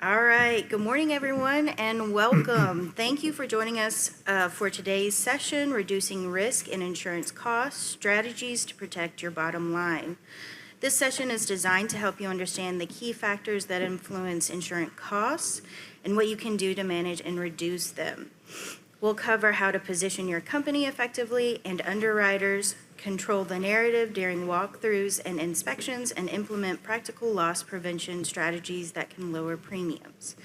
All right, good morning everyone and welcome. Thank you for joining us for today's session, Reducing Risk and Insurance Costs, Strategies to Protect Your Bottom Line. This session is designed to help you understand the key factors that influence insurance costs and what you can do to manage and reduce them. We'll cover how to position your company effectively and underwriters, control the narrative during walkthroughs and inspections, and implement practical loss prevention strategies that can lower premiums.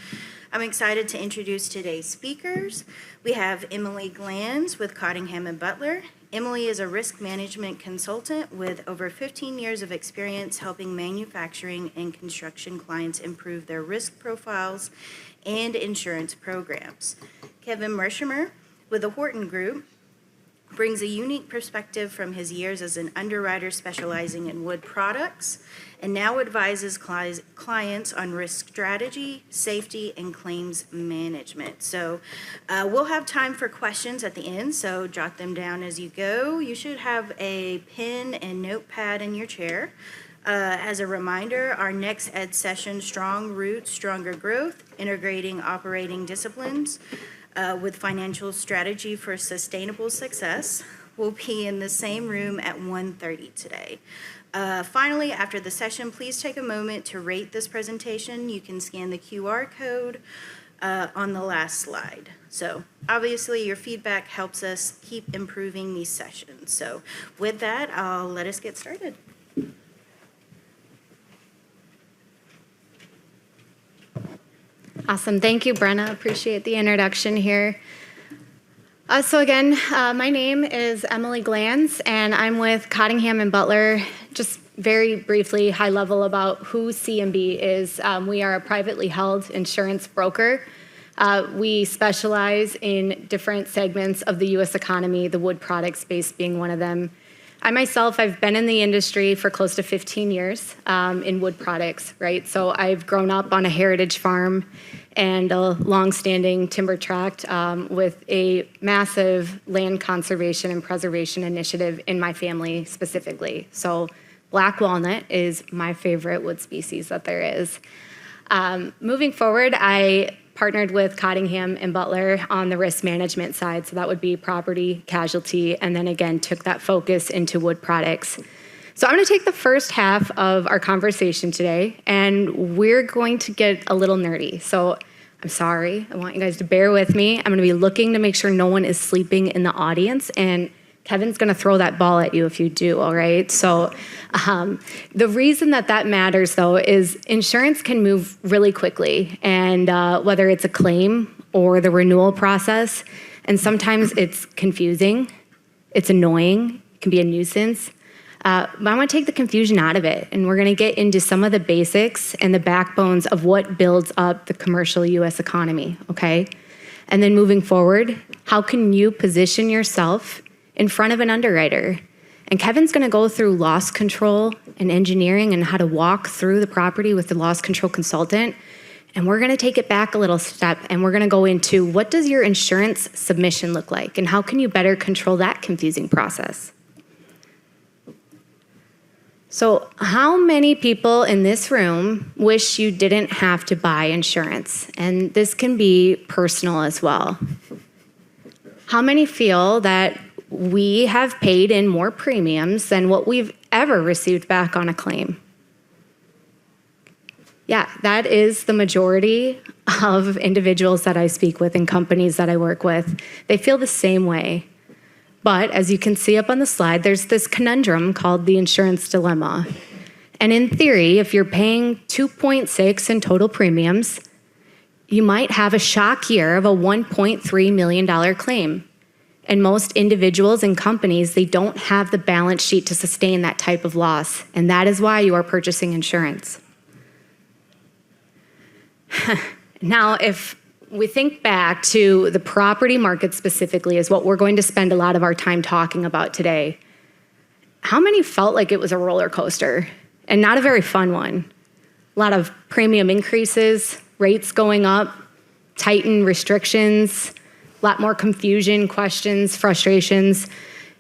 I'm excited to introduce today's speakers. We have Emily Glanz with Cottingham and Butler. Emily is a risk management consultant with over 15 years of experience helping manufacturing and construction clients improve their risk profiles and insurance programs. Kevin Mershimer with the Horton Group brings a unique perspective from his years as an underwriter specializing in wood products and now advises clients on risk strategy, safety, and claims management. So we'll have time for questions at the end, so jot them down as you go. You should have a pen and notepad in your chair. As a reminder, our next ed session, Strong Roots, Stronger Growth, Integrating Operating Disciplines with Financial Strategy for Sustainable Success, will be in the same room at 1:30 today. Finally, after the session, please take a moment to rate this presentation. You can scan the QR code on the last slide. So obviously your feedback helps us keep improving these sessions. So with that, I'll let us get started. Awesome. Thank you, Brenna. Appreciate the introduction here. So again, my name is Emily Glanz, and I'm with Cottingham and Butler. Just very briefly, high level about who CMB is. We are a privately held insurance broker. We specialize in different segments of the U.S. economy, the wood product space being one of them. I myself, I've been in the industry for close to 15 years in wood products, right? So I've grown up on a heritage farm and a long-standing timber tract with a massive land conservation and preservation initiative in my family specifically. So black walnut is my favorite wood species that there is. Moving forward, I partnered with Cottingham and Butler on the risk management side. So that would be property, casualty, and then again, took that focus into wood products. So I'm gonna take the first half of our conversation today, and we're going to get a little nerdy. So I'm sorry, I want you guys to bear with me. I'm gonna be looking to make sure no one is sleeping in the audience, and Kevin's gonna throw that ball at you if you do, all right? So the reason that matters though is insurance can move really quickly, and whether it's a claim or the renewal process, and sometimes it's confusing, it's annoying, it can be a nuisance. But I wanna take the confusion out of it, and we're gonna get into some of the basics and the backbones of what builds up the commercial US economy, okay? And then moving forward, how can you position yourself in front of an underwriter? And Kevin's gonna go through loss control and engineering and how to walk through the property with the loss control consultant. And we're gonna take it back a little step, and we're gonna go into what does your insurance submission look like, and how can you better control that confusing process? So how many people in this room wish you didn't have to buy insurance? And this can be personal as well. How many feel that we have paid in more premiums than what we've ever received back on a claim? Yeah, that is the majority of individuals that I speak with and companies that I work with. They feel the same way. But as you can see up on the slide, there's this conundrum called the insurance dilemma. And in theory, if you're paying 2.6 in total premiums, you might have a shock year of a $1.3 million claim. And most individuals and companies, they don't have the balance sheet to sustain that type of loss. And that is why you are purchasing insurance. Now, if we think back to the property market specifically is what we're going to spend a lot of our time talking about today. How many felt like it was a roller coaster and not a very fun one? A lot of premium increases, rates going up, tightened restrictions, a lot more confusion, questions, frustrations.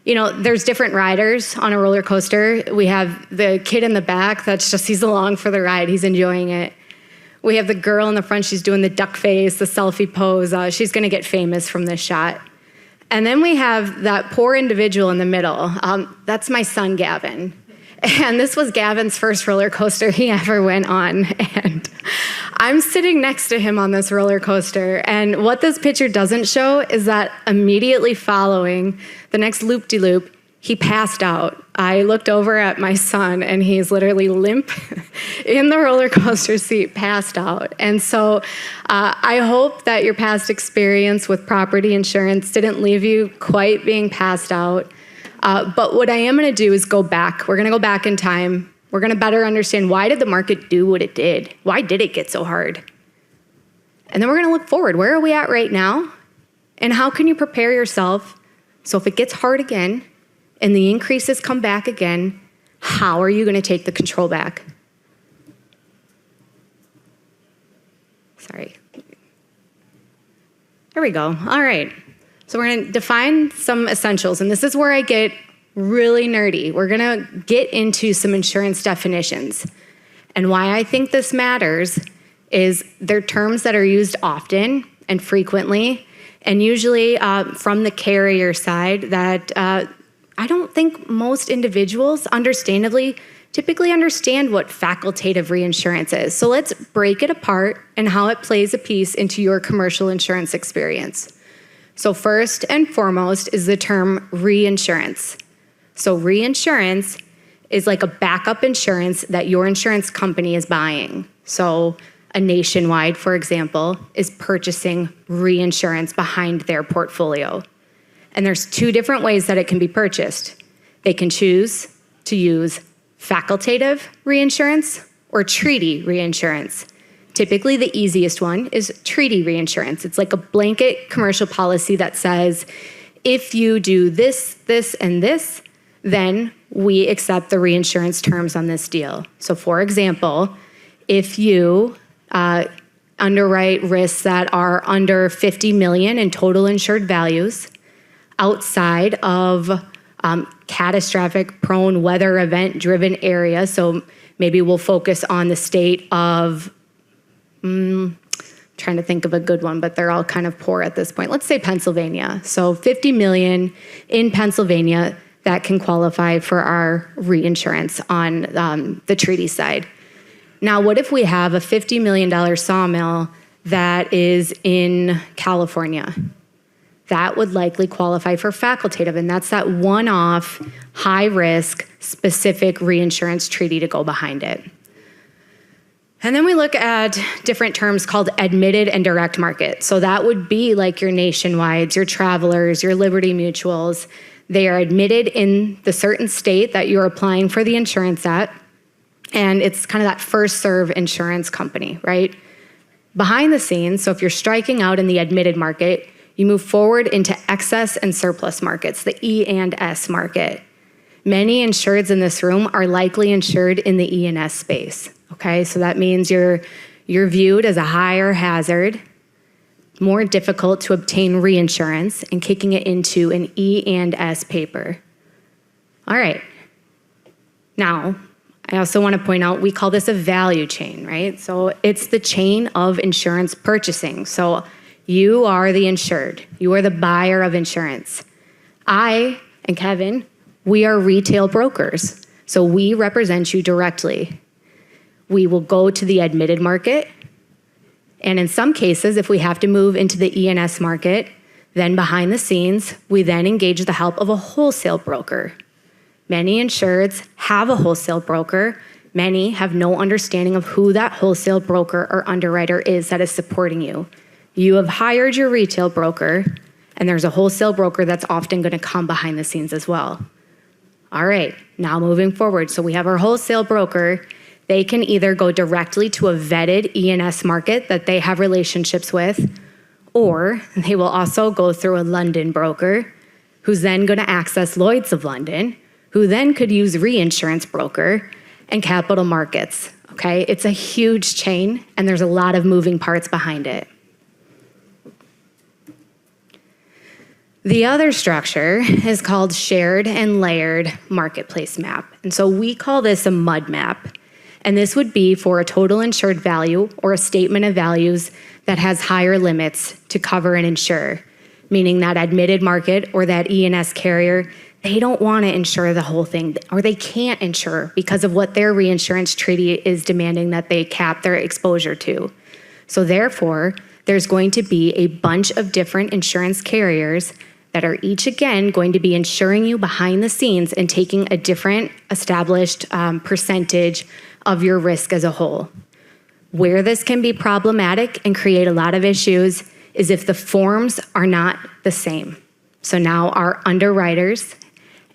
You know, there's different riders on a roller coaster. We have the kid in the back that's just, he's along for the ride, he's enjoying it. We have the girl in the front, she's doing the duck face, the selfie pose. She's gonna get famous from this shot. And then we have that poor individual in the middle. That's my son, Gavin. And this was Gavin's first roller coaster he ever went on. And I'm sitting next to him on this roller coaster. And what this picture doesn't show is that immediately following the next loop-de-loop, he passed out. I looked over at my son, and he's literally limp in the roller coaster seat, passed out. And so I hope that your past experience with property insurance didn't leave you quite being passed out. But what I am going to do is go back. We're going to go back in time. We're going to better understand, why did the market do what it did? Why did it get so hard? And then we're going to look forward. Where are we at right now? And how can you prepare yourself so if it gets hard again and the increases come back again, how are you going to take the control back? Sorry. There we go. All right. So we're going to define some essentials, and this is where I get really nerdy. We're going to get into some insurance definitions. And why I think this matters is they're terms that are used often and frequently, and usually from the carrier side that I don't think most individuals, understandably, typically understand what facultative reinsurance is. So let's break it apart and how it plays a piece into your commercial insurance experience. So first and foremost is the term reinsurance. So reinsurance is like a backup insurance that your insurance company is buying. So a Nationwide, for example, is purchasing reinsurance behind their portfolio. And there's two different ways that it can be purchased. They can choose to use facultative reinsurance or treaty reinsurance. Typically, the easiest one is treaty reinsurance. It's like a blanket commercial policy that says, if you do this, this, and this, then we accept the reinsurance terms on this deal. So for example, if you underwrite risks that are under 50 million in total insured values, outside of catastrophic prone weather event driven areas, so maybe we'll focus on the state of, trying to think of a good one, but they're all kind of poor at this point. Let's say Pennsylvania. So 50 million in Pennsylvania that can qualify for our reinsurance on the treaty side. Now, what if we have a $50 million sawmill that is in California? That would likely qualify for facultative, and that's that one-off, high-risk, specific reinsurance treaty to go behind it. And then we look at different terms called admitted and direct market. So that would be like your Nationwides, your Travelers, your Liberty Mutuals. They are admitted in the certain state that you're applying for the insurance at, and it's kind of that first serve insurance company, right? Behind the scenes, so if you're striking out in the admitted market, you move forward into excess and surplus markets, the E and S market. Many insureds in this room are likely insured in the E and S space, okay? So that means you're viewed as a higher hazard, more difficult to obtain reinsurance, and kicking it into an E and S paper. All right. Now, I also want to point out, we call this a value chain, right? So it's the chain of insurance purchasing. So you are the insured. You are the buyer of insurance. I and Kevin, we are retail brokers. So we represent you directly. We will go to the admitted market. And in some cases, if we have to move into the E&S market, then behind the scenes, we then engage the help of a wholesale broker. Many insureds have a wholesale broker. Many have no understanding of who that wholesale broker or underwriter is that is supporting you. You have hired your retail broker, and there's a wholesale broker that's often going to come behind the scenes as well. All right, now moving forward. So we have our wholesale broker. They can either go directly to a vetted E&S market that they have relationships with, or they will also go through a London broker who's then going to access Lloyd's of London, who then could use reinsurance broker and capital markets, okay? It's a huge chain, and there's a lot of moving parts behind it. The other structure is called shared and layered marketplace map. And so we call this a mud map. And this would be for a total insured value or a statement of values that has higher limits to cover an insurer, meaning that admitted market or that E&S carrier, they don't want to insure the whole thing, or they can't insure because of what their reinsurance treaty is demanding that they cap their exposure to. So therefore, there's going to be a bunch of different insurance carriers that are each, again, going to be insuring you behind the scenes and taking a different established percentage of your risk as a whole. Where this can be problematic and create a lot of issues is if the forms are not the same. So now our underwriters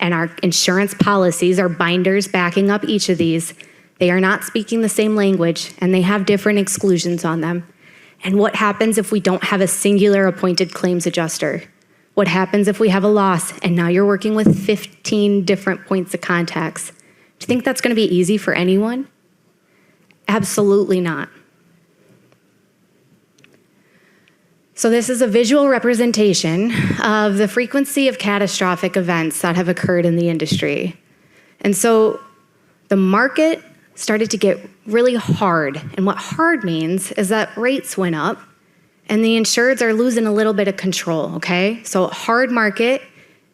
and our insurance policies, our binders backing up each of these, they are not speaking the same language and they have different exclusions on them. And what happens if we don't have a singular appointed claims adjuster? What happens if we have a loss and now you're working with 15 different points of contacts? Do you think that's going to be easy for anyone? Absolutely not. So this is a visual representation of the frequency of catastrophic events that have occurred in the industry. And so the market started to get really hard. And what hard means is that rates went up and the insureds are losing a little bit of control, okay? So hard market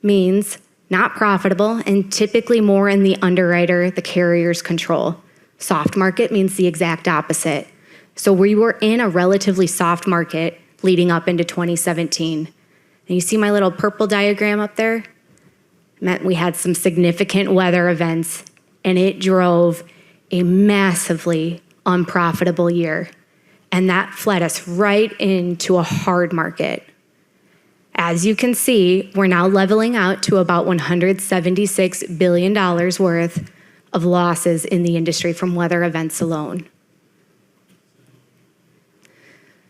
means not profitable and typically more in the underwriter, the carrier's control. Soft market means the exact opposite. So we were in a relatively soft market leading up into 2017. And you see my little purple diagram up there? It meant we had some significant weather events and it drove a massively unprofitable year. And that fled us right into a hard market. As you can see, we're now leveling out to about $176 billion worth of losses in the industry from weather events alone.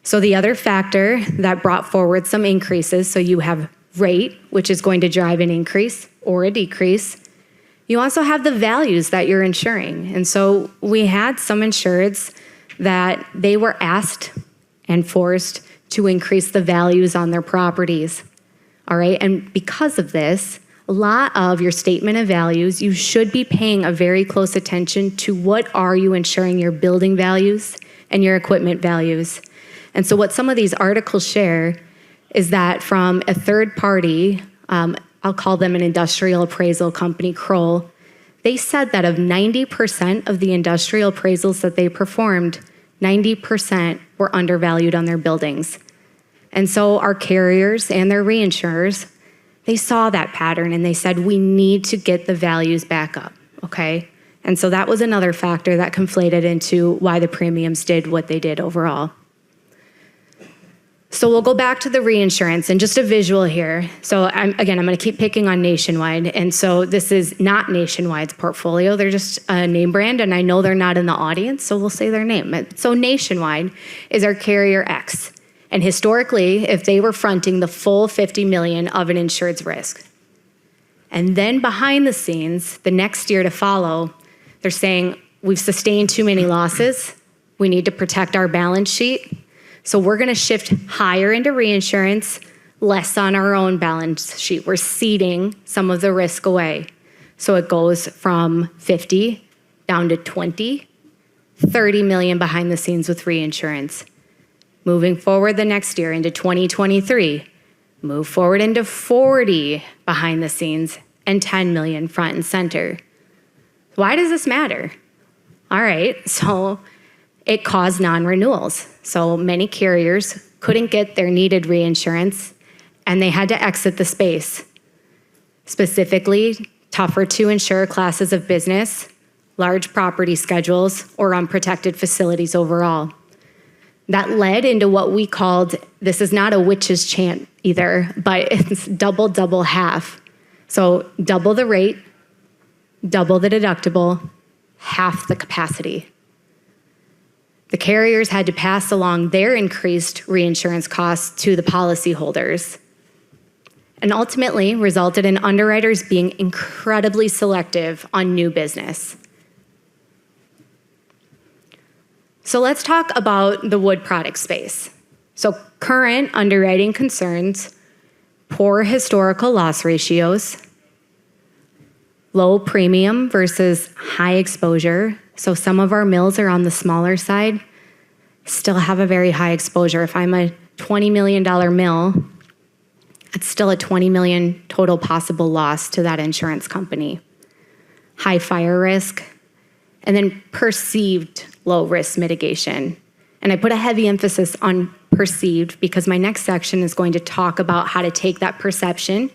So the other factor that brought forward some increases, so you have rate, which is going to drive an increase or a decrease. You also have the values that you're insuring. And so we had some insureds that they were asked and forced to increase the values on their properties. All right, and because of this, a lot of your statement of values, you should be paying a very close attention to what are you insuring your building values and your equipment values. And so what some of these articles share is that from a third party, I'll call them an industrial appraisal company, Kroll, they said that of 90% of the industrial appraisals that they performed, 90% were undervalued on their buildings. And so our carriers and their reinsurers, they saw that pattern and they said, we need to get the values back up, okay? And so that was another factor that conflated into why the premiums did what they did overall. So we'll go back to the reinsurance and just a visual here. So I'm going to keep picking on Nationwide. And so this is not Nationwide's portfolio. They're just a name brand, and I know they're not in the audience, so we'll say their name. So Nationwide is our carrier X. And historically, if they were fronting the full $50 million of an insured's risk, and then behind the scenes, the next year to follow, they're saying, we've sustained too many losses. We need to protect our balance sheet. So we're going to shift higher into reinsurance, less on our own balance sheet. We're ceding some of the risk away. So it goes from 50 down to 20, 30 million behind the scenes with reinsurance. Moving forward the next year into 2023, move forward into 40 behind the scenes and 10 million front and center. Why does this matter? All right, so it caused non-renewals. So many carriers couldn't get their needed reinsurance and they had to exit the space. Specifically, tougher to insure classes of business, large property schedules, or unprotected facilities overall. That led into what we called, this is not a witch's chant either, but it's double, double, half. So double the rate, double the deductible, half the capacity. The carriers had to pass along their increased reinsurance costs to the policyholders, and ultimately resulted in underwriters being incredibly selective on new business. So let's talk about the wood product space. So current underwriting concerns, poor historical loss ratios, low premium versus high exposure, So some of our mills are on the smaller side, still have a very high exposure. If I'm a $20 million mill, it's still a $20 million total possible loss to that insurance company. High fire risk, and then perceived low risk mitigation. And I put a heavy emphasis on perceived because my next section is going to talk about how to take that perception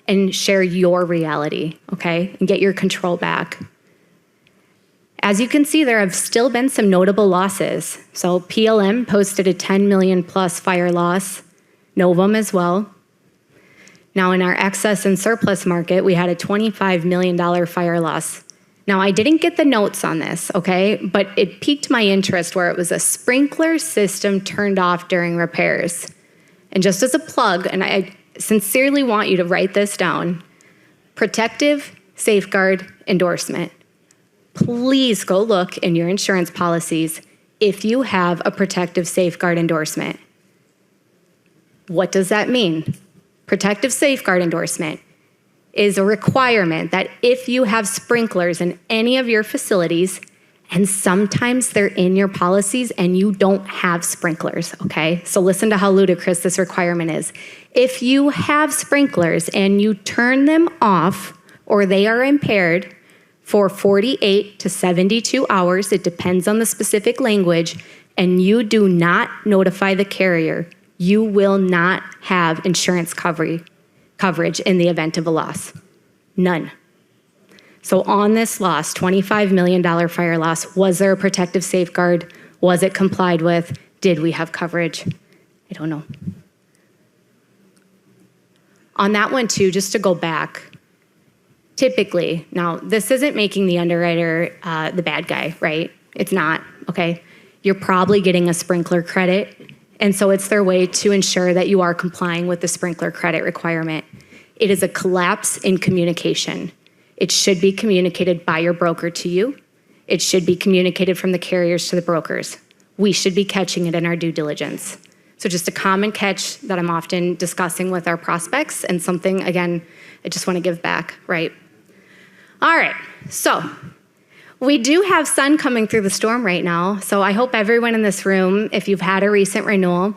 and share your reality, okay? And get your control back. As you can see, there have still been some notable losses. So PLM posted a 10 million plus fire loss, Novum as well. Now in our excess and surplus market, we had a $25 million fire loss. Now I didn't get the notes on this, okay? But it piqued my interest where it was a sprinkler system turned off during repairs. And just as a plug, and I sincerely want you to write this down, protective safeguard endorsement. Please go look in your insurance policies if you have a protective safeguard endorsement. What does that mean? Protective safeguard endorsement is a requirement that if you have sprinklers in any of your facilities, and sometimes they're in your policies and you don't have sprinklers, okay? So listen to how ludicrous this requirement is. If you have sprinklers and you turn them off or they are impaired for 48 to 72 hours, it depends on the specific language, and you do not notify the carrier, you will not have insurance coverage in the event of a loss. None. So on this loss, $25 million fire loss, was there a protective safeguard? Was it complied with? Did we have coverage? I don't know. On that one too, just to go back, typically, now this isn't making the underwriter the bad guy, right? It's not, okay? You're probably getting a sprinkler credit, and so it's their way to ensure that you are complying with the sprinkler credit requirement. It is a collapse in communication. It should be communicated by your broker to you. It should be communicated from the carriers to the brokers. We should be catching it in our due diligence. So just a common catch that I'm often discussing with our prospects, and something, again, I just want to give back, right? All right, so we do have sun coming through the storm right now, so I hope everyone in this room, if you've had a recent renewal,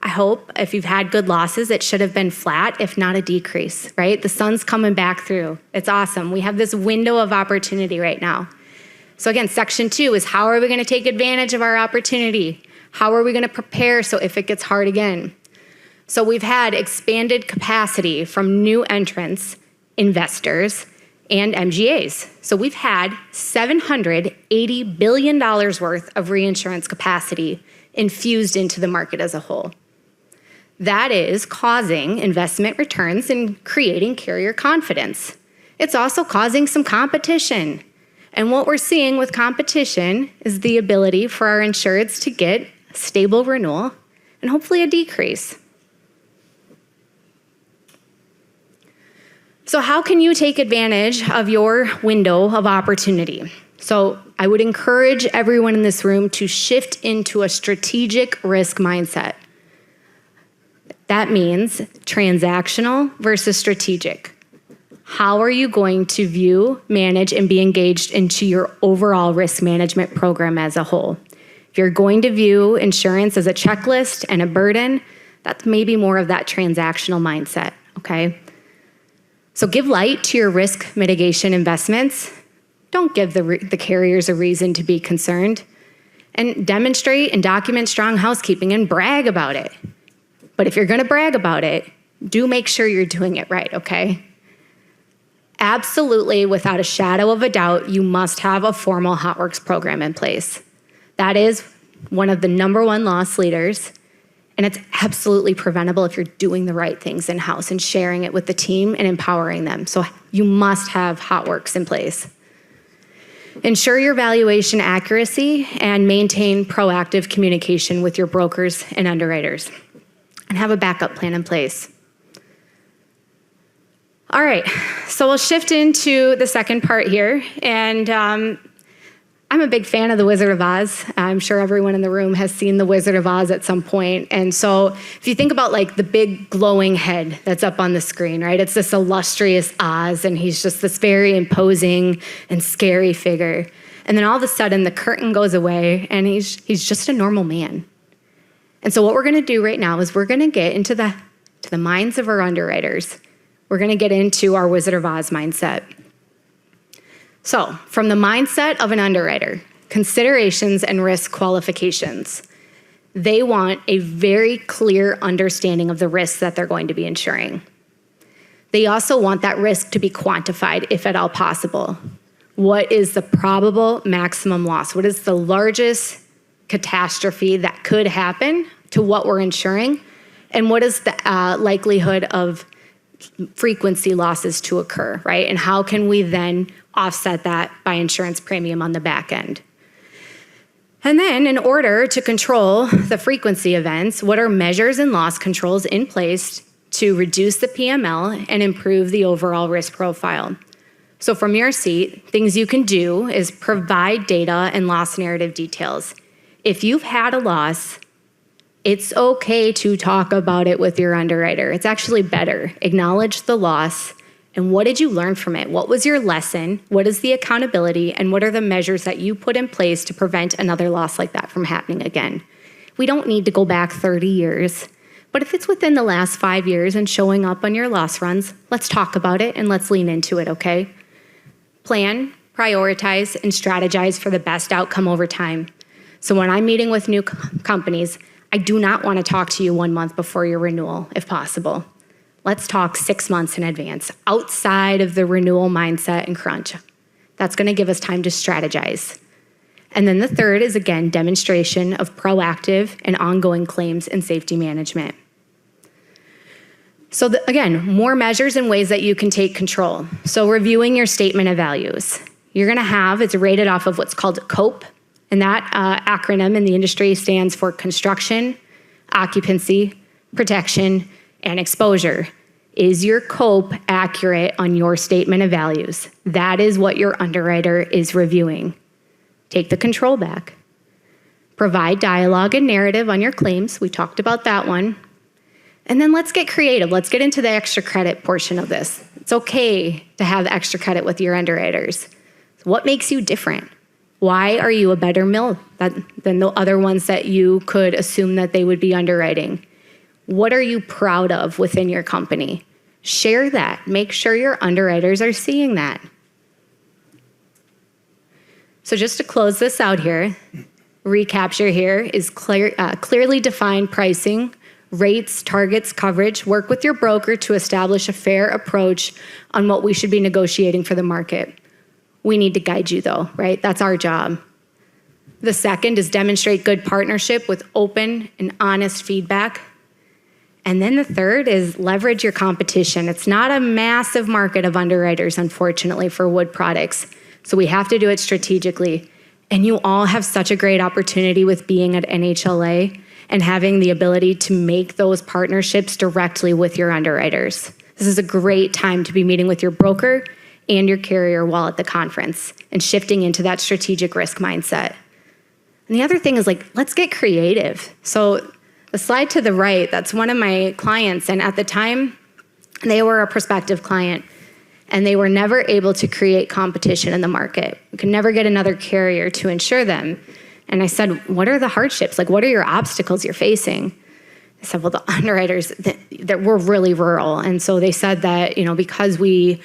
I hope if you've had good losses, it should have been flat, if not a decrease, right? The sun's coming back through. It's awesome. We have this window of opportunity right now. So again, section 2 is how are we going to take advantage of our opportunity? How are we going to prepare so if it gets hard again? So we've had expanded capacity from new entrants, investors, and MGAs. So we've had $780 billion worth of reinsurance capacity infused into the market as a whole. That is causing investment returns and creating carrier confidence. It's also causing some competition. And what we're seeing with competition is the ability for our insureds to get a stable renewal and hopefully a decrease. So how can you take advantage of your window of opportunity? So I would encourage everyone in this room to shift into a strategic risk mindset. That means transactional versus strategic. How are you going to view, manage, and be engaged into your overall risk management program as a whole? If you're going to view insurance as a checklist and a burden, that's maybe more of that transactional mindset, okay? So give light to your risk mitigation investments. Don't give the carriers a reason to be concerned. And demonstrate and document strong housekeeping and brag about it. But if you're going to brag about it, do make sure you're doing it right, okay? Absolutely, without a shadow of a doubt, you must have a formal HotWorks program in place. That is one of the #1 loss leaders, and it's absolutely preventable if you're doing the right things in-house and sharing it with the team and empowering them. So you must have HotWorks in place. Ensure your valuation accuracy and maintain proactive communication with your brokers and underwriters, and have a backup plan in place. All right, so we'll shift into the second part here, and I'm a big fan of The Wizard of Oz. I'm sure everyone in the room has seen The Wizard of Oz at some point. And so if you think about like the big glowing head that's up on the screen, right? It's this illustrious Oz, and he's just this very imposing and scary figure. And then all of a sudden the curtain goes away and he's just a normal man. And so what we're gonna do right now is we're gonna get into the minds of our underwriters. We're gonna get into our Wizard of Oz mindset. So from the mindset of an underwriter, considerations and risk qualifications. They want a very clear understanding of the risks that they're going to be insuring. They also want that risk to be quantified if at all possible. What is the probable maximum loss? What is the largest catastrophe that could happen to what we're insuring? And what is the likelihood of frequency losses to occur, right? And how can we then offset that by insurance premium on the back end? And then in order to control the frequency events, what are measures and loss controls in place to reduce the PML and improve the overall risk profile? So from your seat, things you can do is provide data and loss narrative details. If you've had a loss, it's okay to talk about it with your underwriter. It's actually better. Acknowledge the loss. And what did you learn from it? What was your lesson? What is the accountability? And what are the measures that you put in place to prevent another loss like that from happening again? We don't need to go back 30 years. But if it's within the last 5 years and showing up on your loss runs, let's talk about it and let's lean into it, okay? Plan, prioritize, and strategize for the best outcome over time. So when I'm meeting with new companies, I do not want to talk to you 1 month before your renewal, if possible. Let's talk 6 months in advance, outside of the renewal mindset and crunch. That's going to give us time to strategize. And then the third is, again, demonstration of proactive and ongoing claims and safety management. So again, more measures and ways that you can take control. So reviewing your statement of values. You're going to have, it's rated off of what's called COPE, and that acronym in the industry stands for construction, occupancy, protection, and exposure. Is your COPE accurate on your statement of values? That is what your underwriter is reviewing. Take the control back. Provide dialogue and narrative on your claims. We talked about that one. And then let's get creative. Let's get into the extra credit portion of this. It's okay to have extra credit with your underwriters. So what makes you different? Why are you a better mill than the other ones that you could assume that they would be underwriting? What are you proud of within your company? Share that. Make sure your underwriters are seeing that. So just to close this out here, recapture here is clearly defined pricing, rates, targets, coverage. Work with your broker to establish a fair approach on what we should be negotiating for the market. We need to guide you though, right? That's our job. The second is demonstrate good partnership with open and honest feedback. And then the third is leverage your competition. It's not a massive market of underwriters, unfortunately, for wood products. So we have to do it strategically. And you all have such a great opportunity with being at NHLA and having the ability to make those partnerships directly with your underwriters. This is a great time to be meeting with your broker and your carrier while at the conference and shifting into that strategic risk mindset. And the other thing is, like, let's get creative. So the slide to the right, that's one of my clients, and at the time, they were a prospective client, and they were never able to create competition in the market. We could never get another carrier to insure them. And I said, what are the hardships? Like, what are your obstacles you're facing? I said, well, the underwriters, that we're really rural. And so they said that, because we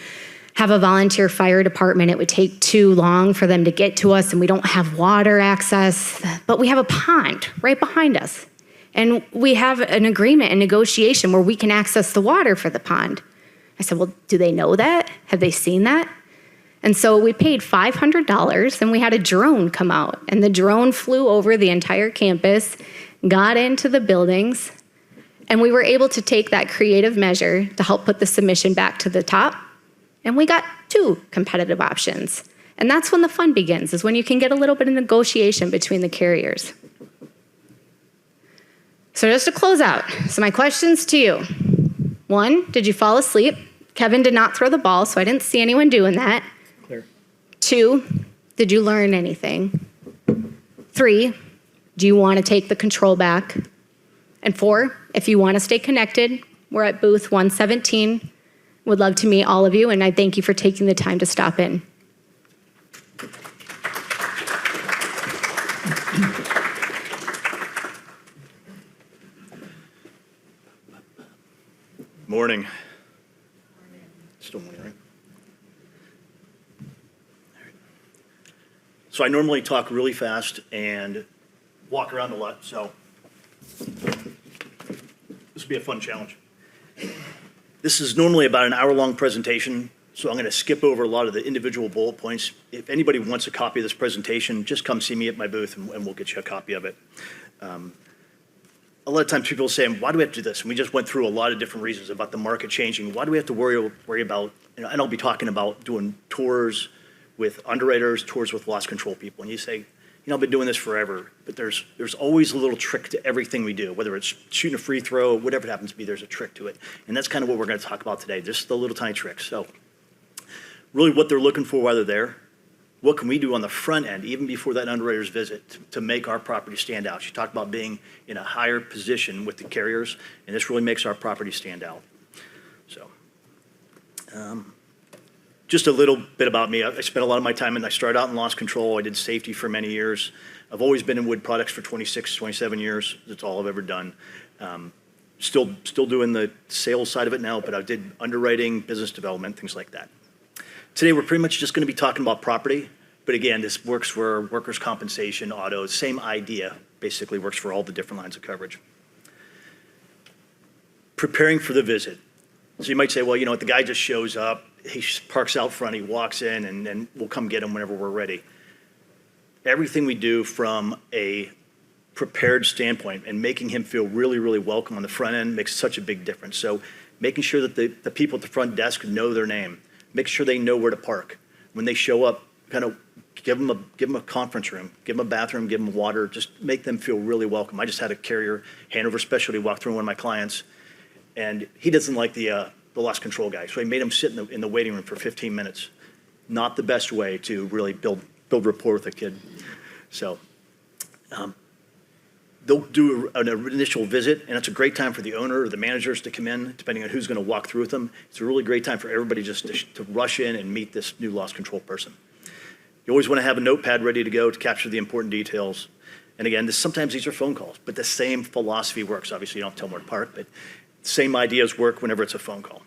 have a volunteer fire department, it would take too long for them to get to us, and we don't have water access, but we have a pond right behind us. And we have an agreement and negotiation where we can access the water for the pond. I said, well, do they know that? Have they seen that? And so we paid $500 and we had a drone come out, and the drone flew over the entire campus, got into the buildings, and we were able to take that creative measure to help put the submission back to the top. And we got 2 competitive options. And that's when the fun begins, is when you can get a little bit of negotiation between the carriers. So just to close out, so my questions to you. 1, did you fall asleep? Kevin did not throw the ball, so I didn't see anyone doing that. Clear. 2, did you learn anything? 3, do you want to take the control back? And 4, if you want to stay connected, we're at booth 117. Would love to meet all of you, and I thank you for taking the time to stop in. Morning. Still morning, right? All right. So I normally talk really fast and walk around a lot, so this will be a fun challenge. This is normally about an hour-long presentation, so I'm going to skip over a lot of the individual bullet points. If anybody wants a copy of this presentation, just come see me at my booth and we'll get you a copy of it. A lot of times people say, why do we have to do this? And we just went through a lot of different reasons about the market changing. Why do we have to worry about, and I'll be talking about doing tours with underwriters, tours with loss control people. And you say, I've been doing this forever, but there's always a little trick to everything we do, whether it's shooting a free throw, whatever it happens to be, there's a trick to it. And that's kind of what we're going to talk about today, just the little tiny tricks. So really what they're looking for while they're there, what can we do on the front end, even before that underwriter's visit, to make our property stand out? She talked about being in a higher position with the carriers, and this really makes our property stand out. So just a little bit about me. I spent a lot of my time, and I started out in loss control. I did safety for many years. I've always been in wood products for 26, 27 years. That's all I've ever done. Still doing the sales side of it now, but I did underwriting, business development, things like that. Today, we're pretty much just going to be talking about property, but again, this works for workers' compensation, auto, same idea, basically works for all the different lines of coverage. Preparing for the visit. So you might say, well, the guy just shows up, he parks out front, he walks in, and we'll come get him whenever we're ready. Everything we do from a prepared standpoint and making him feel really, really welcome on the front end makes such a big difference. So making sure that the people at the front desk know their name. Make sure they know where to park. When they show up, kind of give them a conference room, give them a bathroom, give them water, just make them feel really welcome. I just had a carrier, Hanover Specialty, walk through one of my clients, and he doesn't like the loss control guy, so I made him sit in the waiting room for 15 minutes. Not the best way to really build rapport with a kid. So they'll do an initial visit, and it's a great time for the owner or the managers to come in, depending on who's going to walk through with them. It's a really great time for everybody just to rush in and meet this new loss control person. You always want to have a notepad ready to go to capture the important details. And again, sometimes these are phone calls, but the same philosophy works. Obviously, you don't have to tell them where to park, but same ideas work whenever it's a phone call.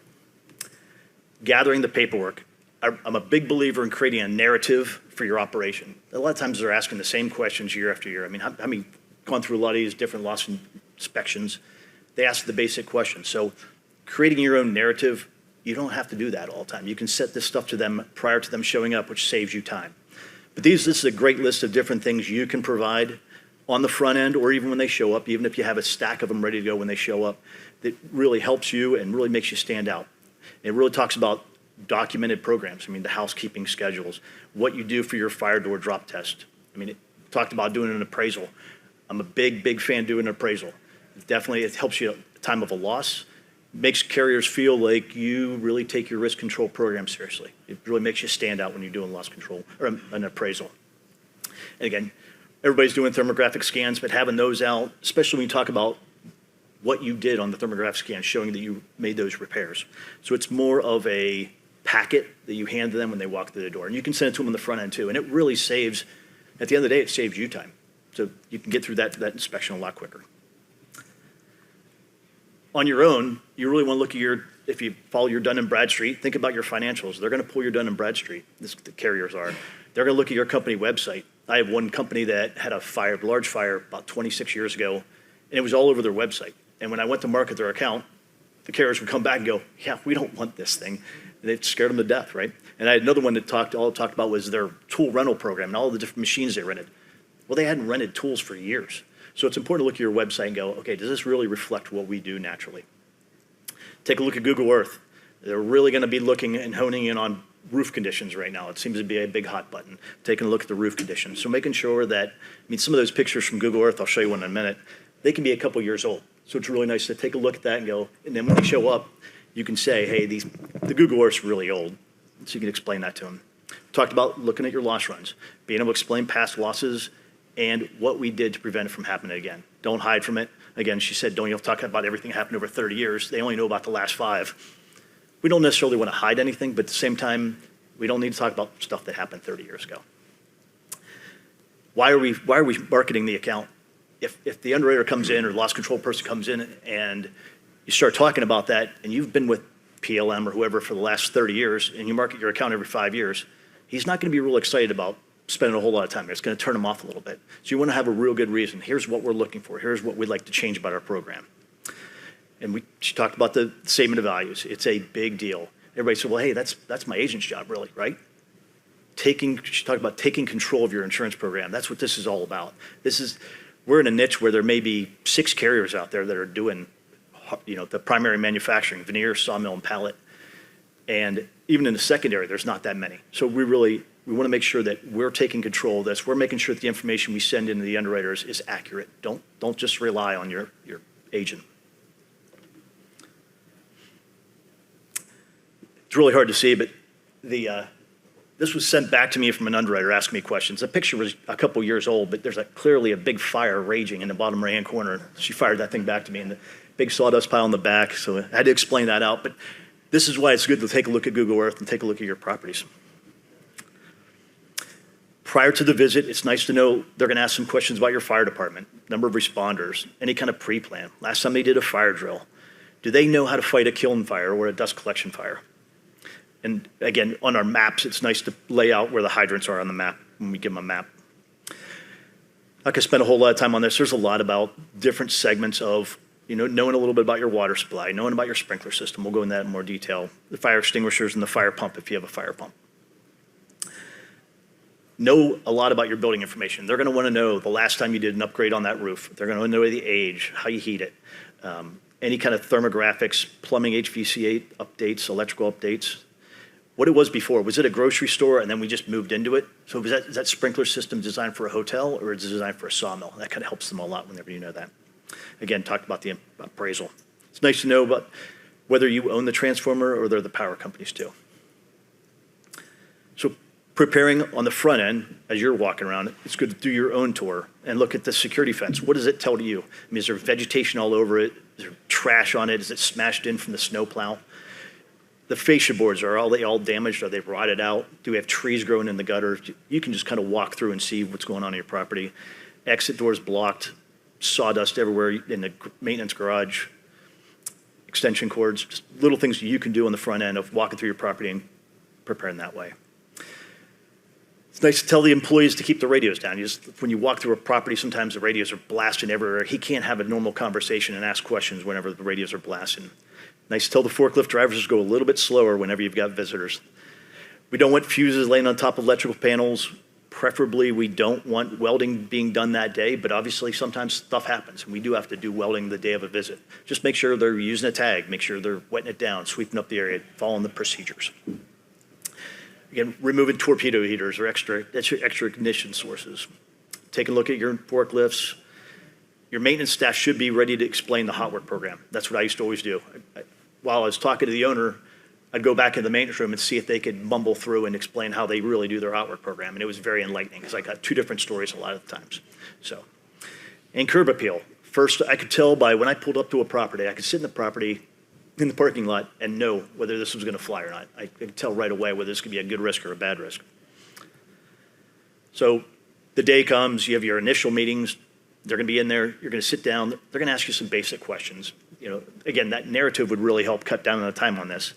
Gathering the paperwork. I'm a big believer in creating a narrative for your operation. A lot of times they're asking the same questions year after year. I mean, gone through a lot of these different loss inspections. They ask the basic questions. So creating your own narrative, you don't have to do that all the time. You can set this stuff to them prior to them showing up, which saves you time. But this is a great list of different things you can provide on the front end, or even when they show up, even if you have a stack of them ready to go when they show up, that really helps you and really makes you stand out. It really talks about documented programs. The housekeeping schedules, what you do for your fire door drop test. It talked about doing an appraisal. I'm a big fan of doing an appraisal. Definitely, it helps you at the time of a loss. Makes carriers feel like you really take your risk control program seriously. It really makes you stand out when you're doing loss control or an appraisal. And again, everybody's doing thermographic scans, but having those out, especially when you talk about what you did on the thermographic scan, showing that you made those repairs. So it's more of a packet that you hand to them when they walk through the door. And you can send it to them on the front end too. And it really saves, at the end of the day, it saves you time. So you can get through that inspection a lot quicker. On your own, you really want to look at if you follow your Dun & Bradstreet, think about your financials. They're going to pull your Dun & Bradstreet, the carriers are. They're going to look at your company website. I have one company that had a large fire about 26 years ago, and it was all over their website. And when I went to market their account, the carriers would come back and go, yeah, we don't want this thing. And it scared them to death, right? And I had another one that all it talked about was their tool rental program and all the different machines they rented. Well, they hadn't rented tools for years. So it's important to look at your website and go, okay, does this really reflect what we do naturally? Take a look at Google Earth. They're really going to be looking and honing in on roof conditions right now. It seems to be a big hot button, taking a look at the roof conditions. So making sure that, some of those pictures from Google Earth, I'll show you one in a minute, they can be a couple years old. So it's really nice to take a look at that and go, and then when they show up, you can say, hey, the Google Earth's really old. So you can explain that to them. Talked about looking at your loss runs, being able to explain past losses and what we did to prevent it from happening again. Don't hide from it. Again, she said, don't you have to talk about everything that happened over 30 years. They only know about the last 5. We don't necessarily want to hide anything, but at the same time, we don't need to talk about stuff that happened 30 years ago. Why are we marketing the account? If the underwriter comes in or the loss control person comes in and You start talking about that, and you've been with PLM or whoever for the last 30 years, and you market your account every 5 years, he's not going to be real excited about spending a whole lot of time. It's going to turn him off a little bit. So you want to have a real good reason. Here's what we're looking for. Here's what we'd like to change about our program. And she talked about the statement of values. It's a big deal. Everybody said, well, hey, that's my agent's job, really, right? She talked about taking control of your insurance program. That's what this is all about. We're in a niche where there may be 6 carriers out there that are doing, the primary manufacturing, veneer, sawmill, and pallet. And even in the secondary, there's not that many. So we want to make sure that we're taking control of this. We're making sure that the information we send into the underwriters is accurate. Don't just rely on your agent. It's really hard to see, but this was sent back to me from an underwriter asking me questions. The picture was a couple years old, but there's clearly a big fire raging in the bottom right-hand corner. She fired that thing back to me, and the big sawdust pile in the back, so I had to explain that out. But this is why it's good to take a look at Google Earth and take a look at your properties. Prior to the visit, it's nice to know they're going to ask some questions about your fire department, number of responders, any kind of pre-plan. Last time they did a fire drill, do they know how to fight a kiln fire or a dust collection fire? And again, on our maps, it's nice to lay out where the hydrants are on the map when we give them a map. Not gonna spend a whole lot of time on this. There's a lot about different segments of, knowing a little bit about your water supply, knowing about your sprinkler system. We'll go into that in more detail. The fire extinguishers and the fire pump if you have a fire pump. Know a lot about your building information. They're gonna wanna know the last time you did an upgrade on that roof. They're gonna know the age, how you heat it, any kind of thermographics, plumbing, HVAC updates, electrical updates. What it was before. Was it a grocery store and then we just moved into it? So is that sprinkler system designed for a hotel or is it designed for a sawmill? That kind of helps them a lot whenever you know that. Again, talked about the appraisal. It's nice to know about whether you own the transformer or they're the power companies too. So preparing on the front end, as you're walking around, it's good to do your own tour and look at the security fence. What does it tell to you? I mean, is there vegetation all over it? Is there trash on it? Is it smashed in from the snowplow? The fascia boards, are they all damaged? Are they rotted out? Do we have trees growing in the gutter? You can just kind of walk through and see what's going on in your property. Exit doors blocked, sawdust everywhere in the maintenance garage, extension cords, just little things you can do on the front end of walking through your property and preparing that way. It's nice to tell the employees to keep the radios down. When you walk through a property, sometimes the radios are blasting everywhere. He can't have a normal conversation and ask questions whenever the radios are blasting. Nice to tell the forklift drivers to go a little bit slower whenever you've got visitors. We don't want fuses laying on top of electrical panels. Preferably, we don't want welding being done that day, but obviously sometimes stuff happens, and we do have to do welding the day of a visit. Just make sure they're using a tag, make sure they're wetting it down, sweeping up the area, following the procedures. Again, removing torpedo heaters or extra ignition sources. Take a look at your forklifts. Your maintenance staff should be ready to explain the hot work program. That's what I used to always do. While I was talking to the owner, I'd go back in the maintenance room and see if they could mumble through and explain how they really do their hot work program. And it was very enlightening because I got 2 different stories a lot of the times. And curb appeal. First, I could tell by when I pulled up to a property, I could sit in the parking lot and know whether this was going to fly or not. I could tell right away whether this could be a good risk or a bad risk. So the day comes, you have your initial meetings. They're going to be in there. You're going to sit down. They're going to ask you some basic questions. Again, that narrative would really help cut down on the time on this.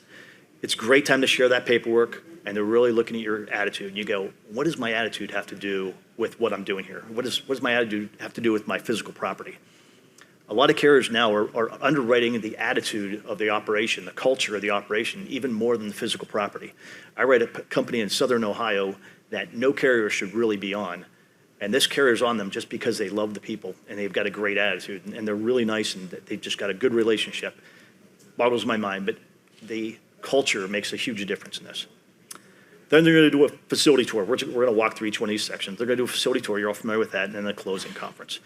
It's a great time to share that paperwork, and they're really looking at your attitude. You go, what does my attitude have to do with what I'm doing here? What does my attitude have to do with my physical property? A lot of carriers now are underwriting the attitude of the operation, the culture of the operation, even more than the physical property. I write a company in Southern Ohio that no carrier should really be on. And this carrier's on them just because they love the people and they've got a great attitude and they're really nice and they've just got a good relationship. Boggles my mind, but the culture makes a huge difference in this. Then they're going to do a facility tour. We're going to walk through each one of these sections. They're going to do a facility tour. You're all familiar with that, and then a closing conference.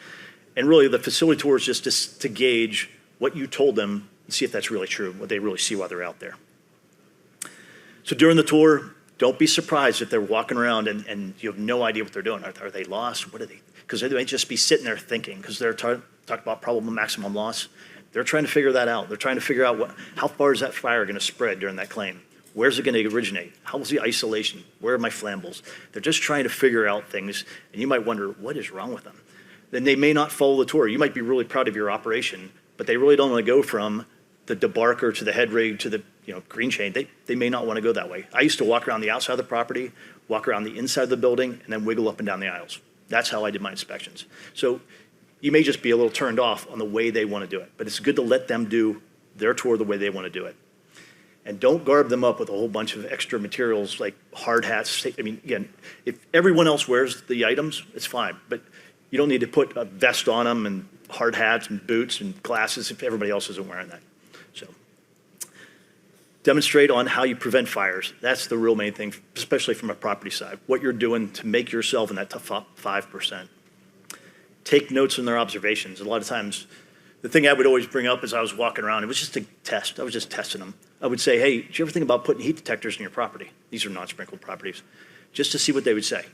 And really, the facility tour is just to gauge what you told them and see if that's really true, what they really see while they're out there. So during the tour, don't be surprised if they're walking around and you have no idea what they're doing. Are they lost? What are they? Because they might just be sitting there thinking, because they're talking about probable maximum loss. They're trying to figure that out. They're trying to figure out how far is that fire going to spread during that claim? Where's it going to originate? How's the isolation? Where are my flammables? They're just trying to figure out things, and you might wonder, what is wrong with them? Then they may not follow the tour. You might be really proud of your operation, but they really don't want to go from the debarker to the head rig to the green chain, they may not want to go that way. I used to walk around the outside of the property, walk around the inside of the building, and then wiggle up and down the aisles. That's how I did my inspections. So you may just be a little turned off on the way they want to do it, but it's good to let them do their tour the way they want to do it. And don't garb them up with a whole bunch of extra materials like hard hats. I mean, again, if everyone else wears the items, it's fine, but you don't need to put a vest on them and hard hats and boots and glasses if everybody else isn't wearing that. So demonstrate on how you prevent fires. That's the real main thing, especially from a property side, what you're doing to make yourself in that top 5%. Take notes on their observations. A lot of times, the thing I would always bring up as I was walking around, it was just a test. I was just testing them. I would say, hey, did you ever think about putting heat detectors in your property? These are non-sprinkled properties, just to see what they would say.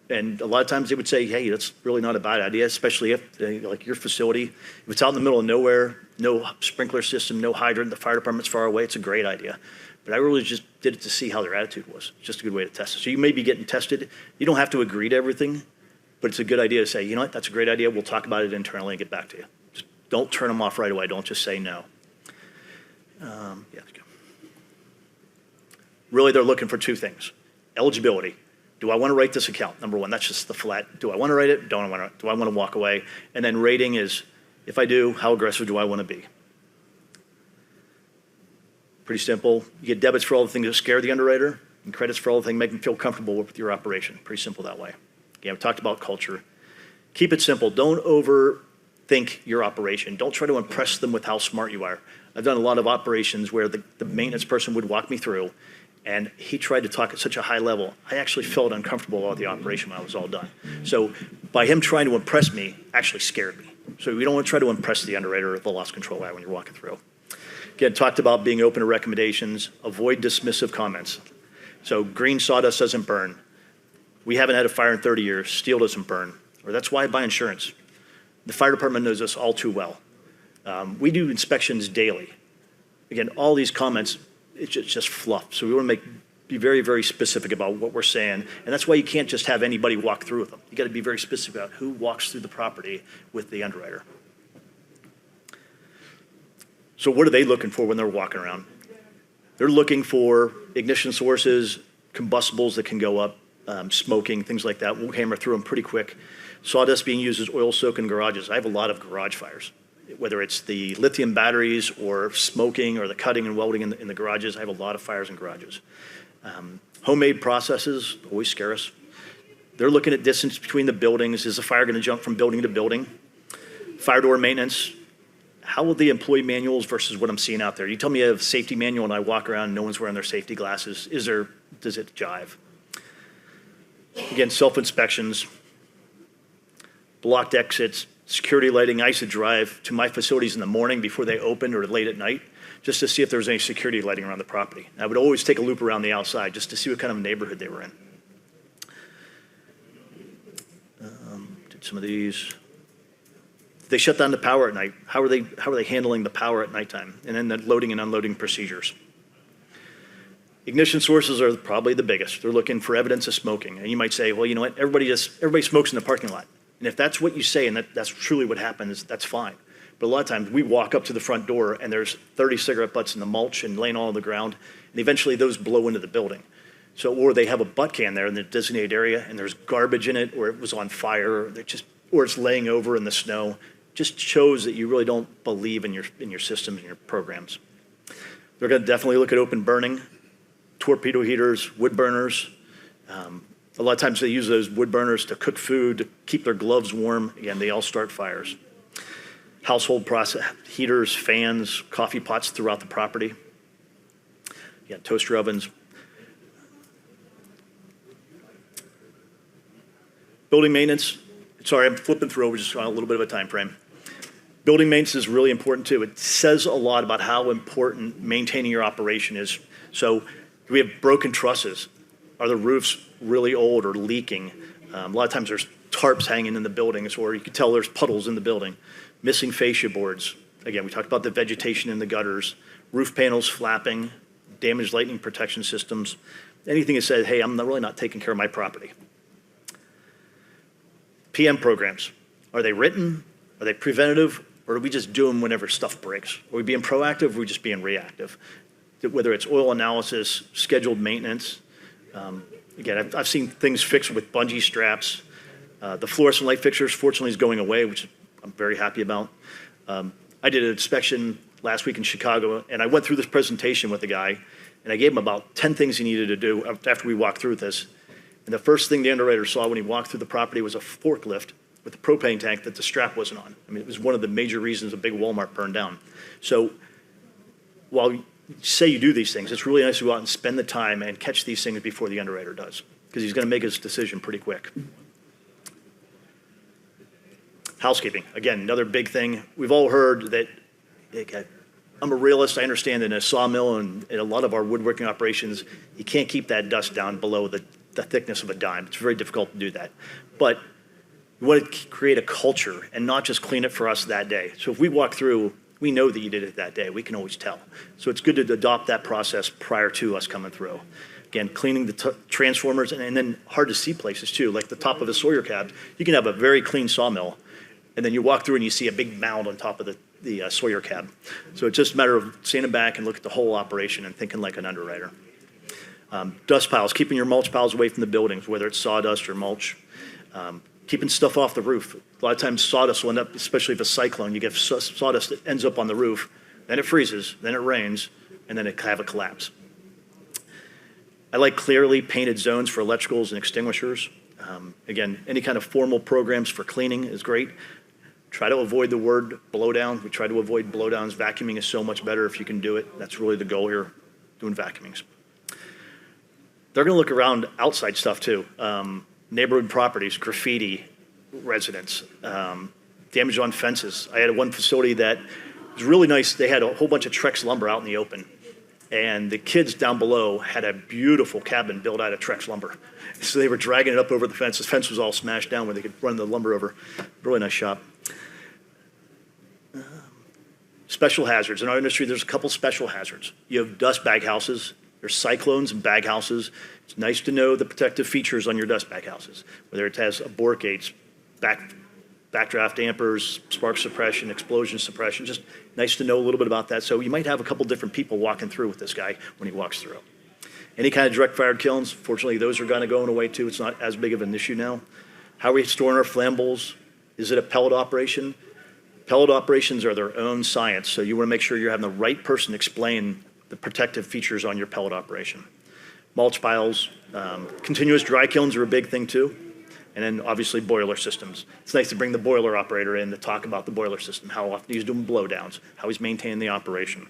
And a lot of times they would say, hey, that's really not a bad idea, especially if, like your facility, if it's out in the middle of nowhere, no sprinkler system, no hydrant, the fire department's far away, it's a great idea. But I really just did it to see how their attitude was. It's just a good way to test it. So you may be getting tested. You don't have to agree to everything, but it's a good idea to say, you know what, that's a great idea. We'll talk about it internally and get back to you. Just don't turn them off right away. Don't just say no. Let's go. Really, they're looking for two things. Eligibility. Do I want to write this account? Number one, that's just the flat. Do I want to write it? Do I want to walk away? And then rating is, if I do, how aggressive do I want to be? Pretty simple. You get debits for all the things that scare the underwriter and credits for all the things that make them feel comfortable with your operation. Pretty simple that way. Again, we talked about culture. Keep it simple. Don't overthink your operation. Don't try to impress them with how smart you are. I've done a lot of operations where the maintenance person would walk me through, and he tried to talk at such a high level. I actually felt uncomfortable about the operation when I was all done. So by him trying to impress me actually scared me. So we don't want to try to impress the underwriter or the loss control guy when you're walking through. Again, talked about being open to recommendations. Avoid dismissive comments. So green sawdust doesn't burn. We haven't had a fire in 30 years. Steel doesn't burn. Or that's why I buy insurance. The fire department knows us all too well. We do inspections daily. Again, all these comments, it's just fluff. So we want to be very, very specific about what we're saying. And that's why you can't just have anybody walk through with them. You got to be very specific about who walks through the property with the underwriter. So what are they looking for when they're walking around? They're looking for ignition sources, combustibles that can go up, smoking, things like that. We'll hammer through them pretty quick. Sawdust being used as oil soak in garages. I have a lot of garage fires, whether it's the lithium batteries or smoking or the cutting and welding in the garages. I have a lot of fires in garages. Homemade processes always scare us. They're looking at distance between the buildings. Is the fire going to jump from building to building? Fire door maintenance. How will the employee manuals versus what I'm seeing out there? You tell me I have a safety manual and I walk around and no one's wearing their safety glasses. Does it jive? Again, self-inspections, blocked exits, security lighting. I used to drive to my facilities in the morning before they opened or late at night just to see if there was any security lighting around the property. I would always take a loop around the outside just to see what kind of neighborhood they were in. Did some of these. They shut down the power at night. How are they handling the power at nighttime? And then the loading and unloading procedures. Ignition sources are probably the biggest. They're looking for evidence of smoking. And you might say, well, you know what? Everybody smokes in the parking lot. And if that's what you say and that's truly what happens, that's fine. But a lot of times we walk up to the front door and there's 30 cigarette butts in the mulch and laying all on the ground. And eventually those blow into the building. So, or they have a butt can there in the designated area and there's garbage in it or it was on fire or it's laying over in the snow. Just shows that you really don't believe in your systems and your programs. They're going to definitely look at open burning, torpedo heaters, wood burners. A lot of times they use those wood burners to cook food, to keep their gloves warm. Again, they all start fires. Household process heaters, fans, coffee pots throughout the property. Yeah, toaster ovens. Building maintenance. Sorry, I'm flipping through. We're just on a little bit of a time frame. Building maintenance is really important too. It says a lot about how important maintaining your operation is. So do we have broken trusses? Are the roofs really old or leaking? A lot of times there's tarps hanging in the buildings or you can tell there's puddles in the building. Missing fascia boards. Again, we talked about the vegetation in the gutters, roof panels flapping, damaged lightning protection systems. Anything that says, hey, I'm really not taking care of my property. PM programs. Are they written? Are they preventative? Or are we just doing whenever stuff breaks? Are we being proactive, or are we just being reactive? Whether it's oil analysis, scheduled maintenance. Again, I've seen things fixed with bungee straps. The fluorescent light fixtures, fortunately, is going away, which I'm very happy about. I did an inspection last week in Chicago, and I went through this presentation with the guy, and I gave him about 10 things he needed to do after we walked through this. And the first thing the underwriter saw when he walked through the property was a forklift with a propane tank that the strap wasn't on. I mean, it was one of the major reasons a big Walmart burned down. So while you say you do these things, it's really nice to go out and spend the time and catch these things before the underwriter does, because he's going to make his decision pretty quick. Housekeeping, again, another big thing. We've all heard that, I'm a realist, I understand that in a sawmill and in a lot of our woodworking operations, you can't keep that dust down below the thickness of a dime. It's very difficult to do that. But we want to create a culture and not just clean it for us that day. So if we walk through, we know that you did it that day. We can always tell. So it's good to adopt that process prior to us coming through. Again, cleaning the transformers and then hard to see places too, like the top of a Sawyer cab. You can have a very clean sawmill, and then you walk through and you see a big mound on top of the Sawyer cab. So it's just a matter of standing back and look at the whole operation and thinking like an underwriter. Dust piles, keeping your mulch piles away from the buildings, whether it's sawdust or mulch. Keeping stuff off the roof. A lot of times sawdust will end up, especially if a cyclone, you get sawdust that ends up on the roof, then it freezes, then it rains, and then it have a collapse. I like clearly painted zones for electricals and extinguishers. Again, any kind of formal programs for cleaning is great. Try to avoid the word blowdown. We try to avoid blowdowns. Vacuuming is so much better if you can do it. That's really the goal here, doing vacuumings. They're going to look around outside stuff too. Neighborhood properties, graffiti, residents, damage on fences. I had one facility that was really nice. They had a whole bunch of Trex lumber out in the open. And the kids down below had a beautiful cabin built out of Trex lumber. So they were dragging it up over the fence. The fence was all smashed down where they could run the lumber over. Really nice shop. Special hazards. In our industry, there's a couple special hazards. You have dust bag houses. There's cyclones and bag houses. It's nice to know the protective features on your dust bag houses, whether it has abort gates, backdraft dampers, spark suppression, explosion suppression. Just nice to know a little bit about that. So you might have a couple different people walking through with this guy when he walks through. Any kind of direct fired kilns, fortunately, those are going to go away too. It's not as big of an issue now. How are we storing our flammables? Is it a pellet operation? Pellet operations are their own science, so you want to make sure you're having the right person explain the protective features on your pellet operation. Mulch piles, continuous dry kilns are a big thing too. And then obviously boiler systems. It's nice to bring the boiler operator in to talk about the boiler system, how often he's doing blowdowns, how he's maintaining the operation.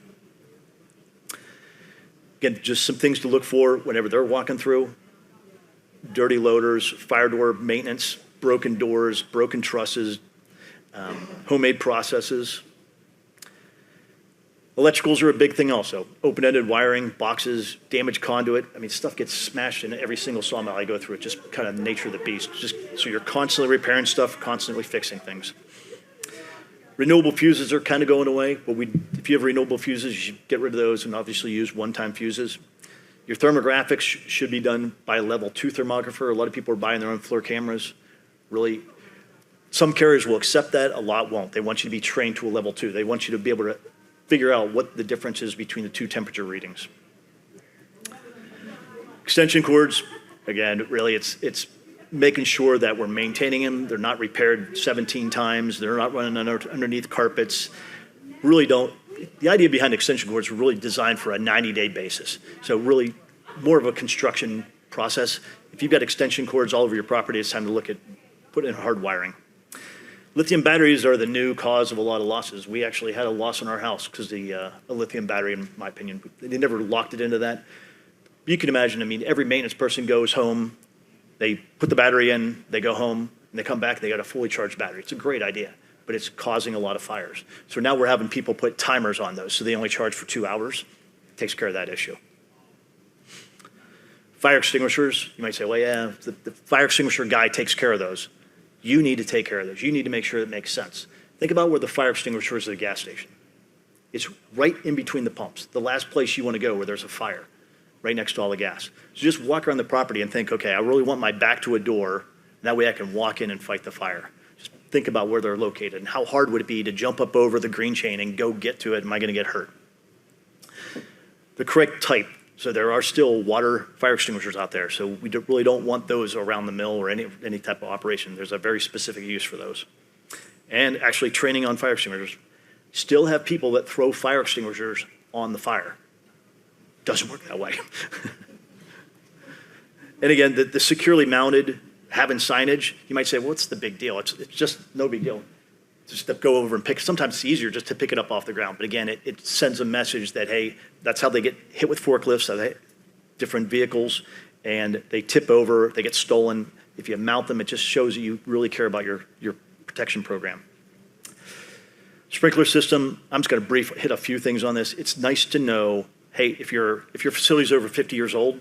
Again, just some things to look for whenever they're walking through. Dirty loaders, fire door maintenance, broken doors, broken trusses, homemade processes. Electricals are a big thing also. Open-ended wiring, boxes, damaged conduit. I mean, stuff gets smashed in every single sawmill I go through. It's just kind of the nature of the beast. Just so you're constantly repairing stuff, constantly fixing things. Renewable fuses are kind of going away, but if you have renewable fuses, you should get rid of those and obviously use one-time fuses. Your thermographics should be done by a level 2 thermographer. A lot of people are buying their own floor cameras. Really, some carriers will accept that, a lot won't. They want you to be trained to a level 2. They want you to be able to figure out what the difference is between the two temperature readings. Extension cords, again, really it's making sure that we're maintaining them. They're not repaired 17 times. They're not running underneath carpets. The idea behind extension cords are really designed for a 90-day basis. So really more of a construction process. If you've got extension cords all over your property, it's time to look at putting in hard wiring. Lithium batteries are the new cause of a lot of losses. We actually had a loss in our house because a lithium battery, in my opinion. They never locked it into that. You can imagine, I mean, every maintenance person goes home, they put the battery in, they go home, and they come back, they got a fully charged battery. It's a great idea, but it's causing a lot of fires. So now we're having people put timers on those, so they only charge for 2 hours. It takes care of that issue. Fire extinguishers, you might say, well, yeah, the fire extinguisher guy takes care of those. You need to take care of those. You need to make sure it makes sense. Think about where the fire extinguisher is at a gas station. It's right in between the pumps, the last place you want to go where there's a fire, right next to all the gas. So just walk around the property and think, okay, I really want my back to a door, and that way I can walk in and fight the fire. Just think about where they're located and how hard would it be to jump up over the green chain and go get to it. Am I going to get hurt? The correct type. So there are still water fire extinguishers out there. So we really don't want those around the mill or any type of operation. There's a very specific use for those. And actually training on fire extinguishers. Still have people that throw fire extinguishers on the fire. Doesn't work that way. And again, the securely mounted, having signage, you might say, well, what's the big deal? It's just no big deal. Just to go over and pick, sometimes it's easier just to pick it up off the ground. But again, it sends a message that, hey, that's how they get hit with forklifts, different vehicles, and they tip over, they get stolen. If you mount them, it just shows that you really care about your protection program. Sprinkler system, I'm just going to hit a few things on this. It's nice to know, hey, if your facility's over 50 years old,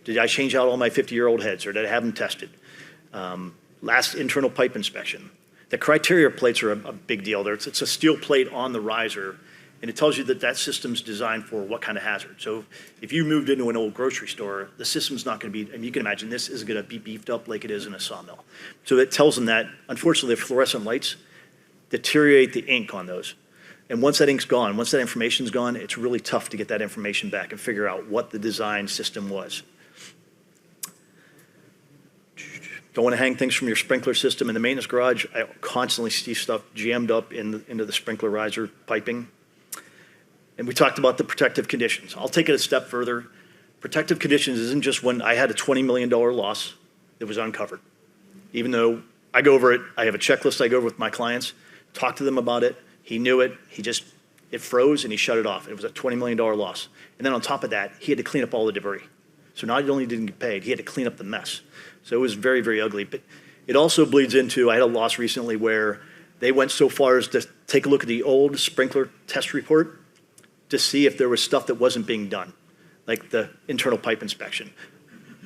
did I change out all my 50-year-old heads, or did I have them tested? Last internal pipe inspection. The criteria plates are a big deal. It's a steel plate on the riser, and it tells you that system's designed for what kind of hazard. So if you moved into an old grocery store, the system's not going to be, and you can imagine this is going to be beefed up like it is in a sawmill. So it tells them that, unfortunately, the fluorescent lights deteriorate the ink on those. And once that ink's gone, once that information's gone, it's really tough to get that information back and figure out what the design system was. Don't want to hang things from your sprinkler system. In the maintenance garage, I constantly see stuff jammed up into the sprinkler riser piping. And we talked about the protective conditions. I'll take it a step further. Protective conditions isn't just when I had a $20 million loss that was uncovered. Even though I go over it, I have a checklist I go over with my clients, talk to them about it. He knew it. It froze and he shut it off. It was a $20 million loss. And then on top of that, he had to clean up all the debris. So not only didn't get paid, he had to clean up the mess. So it was very, very ugly. But it also bleeds into, I had a loss recently where they went so far as to take a look at the old sprinkler test report to see if there was stuff that wasn't being done, like the internal pipe inspection.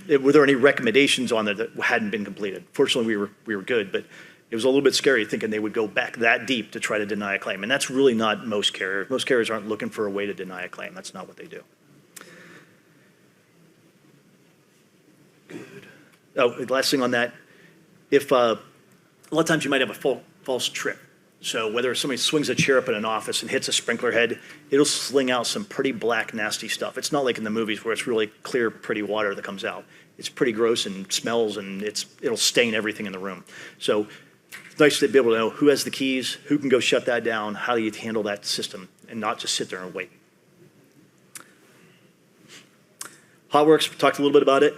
Were there any recommendations on there that hadn't been completed? Fortunately, we were good, but it was a little bit scary thinking they would go back that deep to try to deny a claim. And that's really not most carriers. Most carriers aren't looking for a way to deny a claim. That's not what they do. Oh, the last thing on that, if a lot of times you might have a false trip. So whether somebody swings a chair up in an office and hits a sprinkler head, it'll sling out some pretty black, nasty stuff. It's not like in the movies where it's really clear, pretty water that comes out. It's pretty gross and smells, and it'll stain everything in the room. So it's nice to be able to know who has the keys, who can go shut that down, how do you handle that system, and not just sit there and wait. HotWorks, we talked a little bit about it.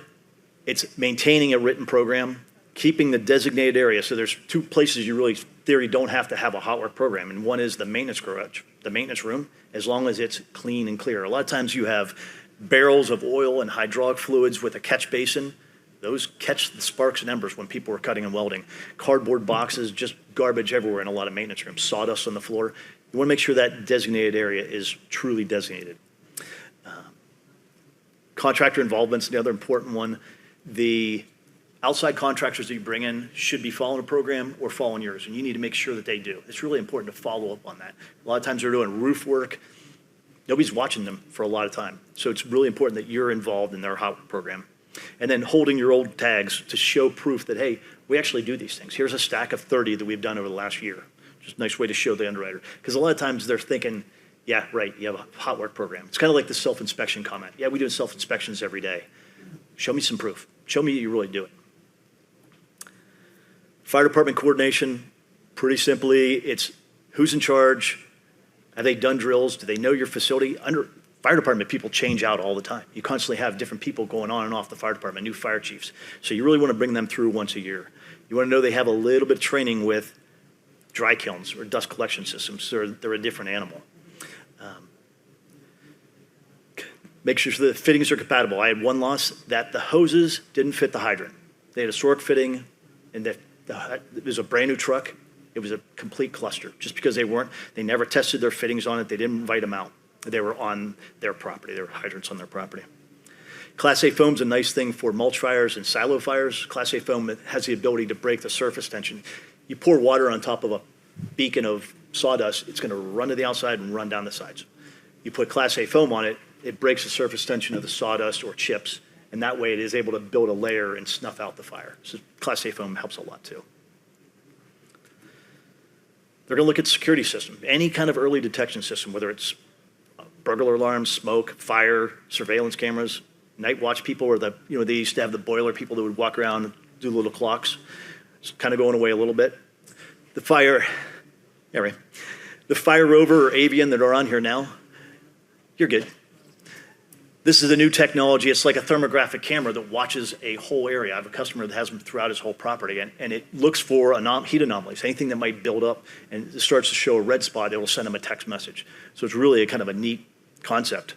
It's maintaining a written program, keeping the designated area. So there's two places you really, theory, don't have to have a hot work program. And one is the maintenance garage, the maintenance room, as long as it's clean and clear. A lot of times you have barrels of oil and hydraulic fluids with a catch basin. Those catch the sparks and embers when people are cutting and welding. Cardboard boxes, just garbage everywhere in a lot of maintenance rooms. Sawdust on the floor. You want to make sure that designated area is truly designated. Contractor involvement's the other important one. The outside contractors that you bring in should be following a program or following yours, and you need to make sure that they do. It's really important to follow up on that. A lot of times they're doing roof work. Nobody's watching them for a lot of time. So it's really important that you're involved in their hot work program. And then holding your old tags to show proof that, hey, we actually do these things. Here's a stack of 30 that we've done over the last year. Just a nice way to show the underwriter. Because a lot of times they're thinking, yeah, right, you have a hot work program. It's kind of like the self-inspection comment. Yeah, we do self-inspections every day. Show me some proof. Show me you really do it. Fire department coordination, pretty simply, it's who's in charge, have they done drills, do they know your facility? Under fire department, people change out all the time. You constantly have different people going on and off the fire department, new fire chiefs. So you really want to bring them through once a year. You want to know they have a little bit of training with dry kilns or dust collection systems, so they're a different animal. Make sure the fittings are compatible. I had one loss that the hoses didn't fit the hydrant. They had a stork fitting, and it was a brand new truck. It was a complete cluster just because they never tested their fittings on it. They didn't invite them out. They were on their property. There were hydrants on their property. Class A foam's a nice thing for mulch fires and silo fires. Class A foam has the ability to break the surface tension. You pour water on top of a beacon of sawdust, it's going to run to the outside and run down the sides. You put Class A foam on it, it breaks the surface tension of the sawdust or chips, and that way it is able to build a layer and snuff out the fire. So Class A foam helps a lot too. They're going to look at the security system, any kind of early detection system, whether it's burglar alarms, smoke, fire, surveillance cameras, night watch people, or they used to have the boiler people that would walk around and do little clocks. It's kind of going away a little bit. The fire rover or avian that are on here now, you're good. This is a new technology. It's like a thermographic camera that watches a whole area. I have a customer that has them throughout his whole property, and it looks for heat anomalies, anything that might build up, and it starts to show a red spot, it will send them a text message. So it's really a kind of a neat concept.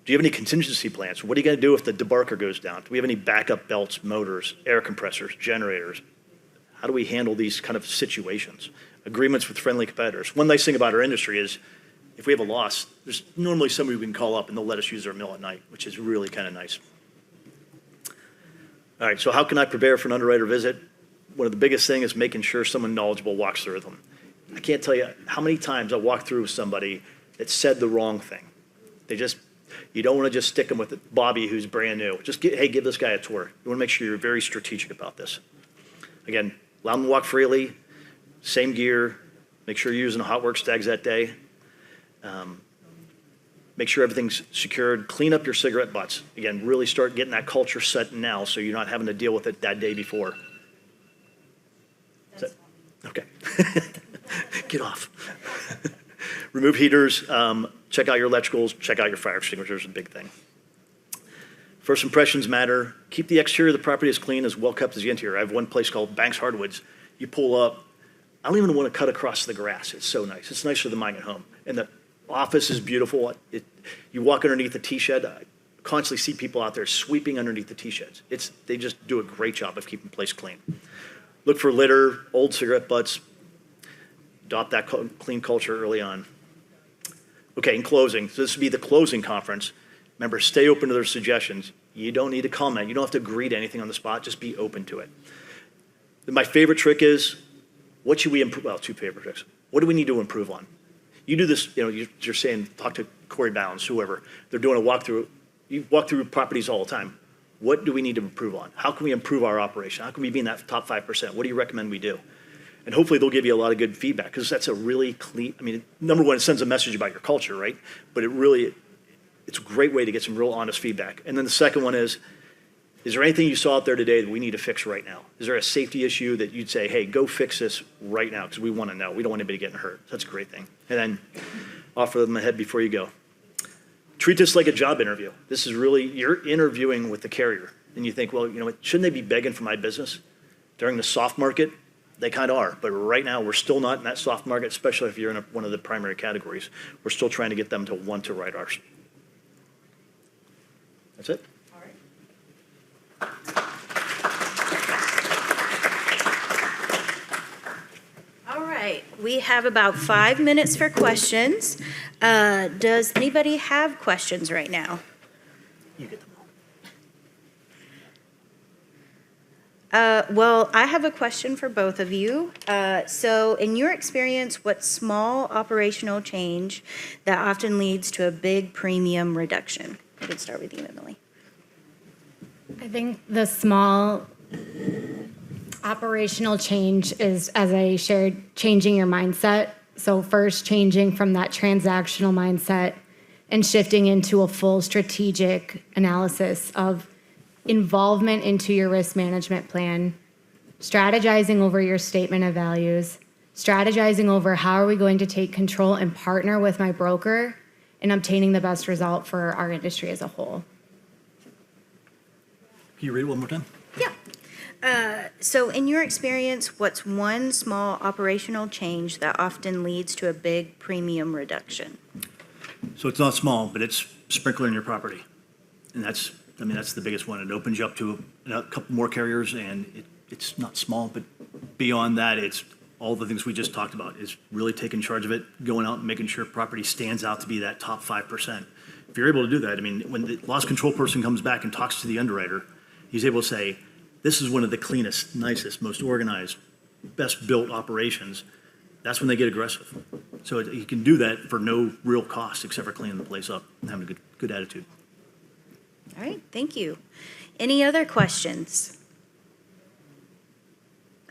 Do you have any contingency plans? What are you going to do if the debarker goes down? Do we have any backup belts, motors, air compressors, generators? How do we handle these kind of situations? Agreements with friendly competitors. One nice thing about our industry is if we have a loss, there's normally somebody we can call up and they'll let us use their mill at night, which is really kind of nice. All right, so how can I prepare for an underwriter visit? One of the biggest things is making sure someone knowledgeable walks through them. I can't tell you how many times I walked through with somebody that said the wrong thing. You don't want to just stick them with Bobby, who's brand new. Give this guy a tour. You want to make sure you're very strategic about this. Again, allow them to walk freely, same gear, make sure you're using the hot work stags that day. Make sure everything's secured. Clean up your cigarette butts. Again, really start getting that culture set now so you're not having to deal with it that day before. Okay. Get off. Remove heaters. Check out your electricals. Check out your fire extinguishers, a big thing. First impressions matter. Keep the exterior of the property as clean, as well kept as the interior. I have one place called Banks Hardwoods. You pull up. I don't even want to cut across the grass. It's so nice. It's nicer than mine at home. And the office is beautiful. You walk underneath the tea shed. I constantly see people out there sweeping underneath the tea sheds. They just do a great job of keeping the place clean. Look for litter, old cigarette butts. Adopt that clean culture early on. Okay, in closing, so this would be the closing conference. Remember, stay open to their suggestions. You don't need to comment. You don't have to agree to anything on the spot. Just be open to it. My favorite trick is, what should we improve? Well, two favorite tricks. What do we need to improve on? You do this, you're saying, talk to Corey Bounds, whoever. They're doing a walkthrough. You walk through properties all the time. What do we need to improve on? How can we improve our operation? How can we be in that top 5%? What do you recommend we do? And hopefully they'll give you a lot of good feedback, because that's a really clean, number one, it sends a message about your culture, right? But it's a great way to get some real honest feedback. And then the second one is there anything you saw out there today that we need to fix right now? Is there a safety issue that you'd say, hey, go fix this right now, because we want to know. We don't want anybody getting hurt. That's a great thing. And then offer them a head before you go. Treat this like a job interview. This is really, you're interviewing with the carrier. And you think, well, shouldn't they be begging for my business? During the soft market, they kind of are. But right now, we're still not in that soft market, especially if you're in one of the primary categories. We're still trying to get them to want to write ours. That's it. All right, we have about 5 minutes for questions. Does anybody have questions right now? You get them all. Well, I have a question for both of you. So in your experience, what small operational change that often leads to a big premium reduction? I can start with you, Emily. I think the small operational change is, as I shared, changing your mindset. So first, changing from that transactional mindset and shifting into a full strategic analysis of involvement into your risk management plan, strategizing over your statement of values, strategizing over how are we going to take control and partner with my broker in obtaining the best result for our industry as a whole. Can you read it one more time? Yeah. So in your experience, what's one small operational change that often leads to a big premium reduction? So it's not small, but it's sprinkling your property. And that's the biggest one. It opens you up to a couple more carriers, and it's not small, but beyond that, it's all the things we just talked about, is really taking charge of it, going out and making sure property stands out to be that top 5%. If you're able to do that, when the loss control person comes back and talks to the underwriter, he's able to say, this is one of the cleanest, nicest, most organized, best built operations. That's when they get aggressive. So you can do that for no real cost except for cleaning the place up and having a good attitude. All right, thank you. Any other questions?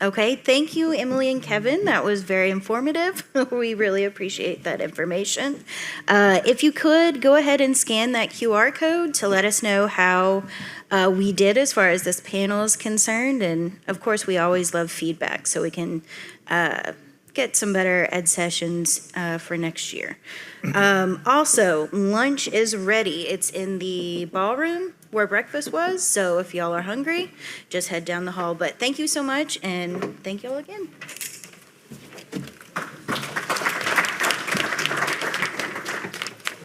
Okay, thank you, Emily and Kevin. That was very informative. We really appreciate that information. If you could, go ahead and scan that QR code to let us know how we did as far as this panel is concerned. And of course, we always love feedback so we can get some better ed sessions for next year. Also, lunch is ready. It's in the ballroom where breakfast was, so if y'all are hungry, just head down the hall. But thank you so much, and thank y'all again.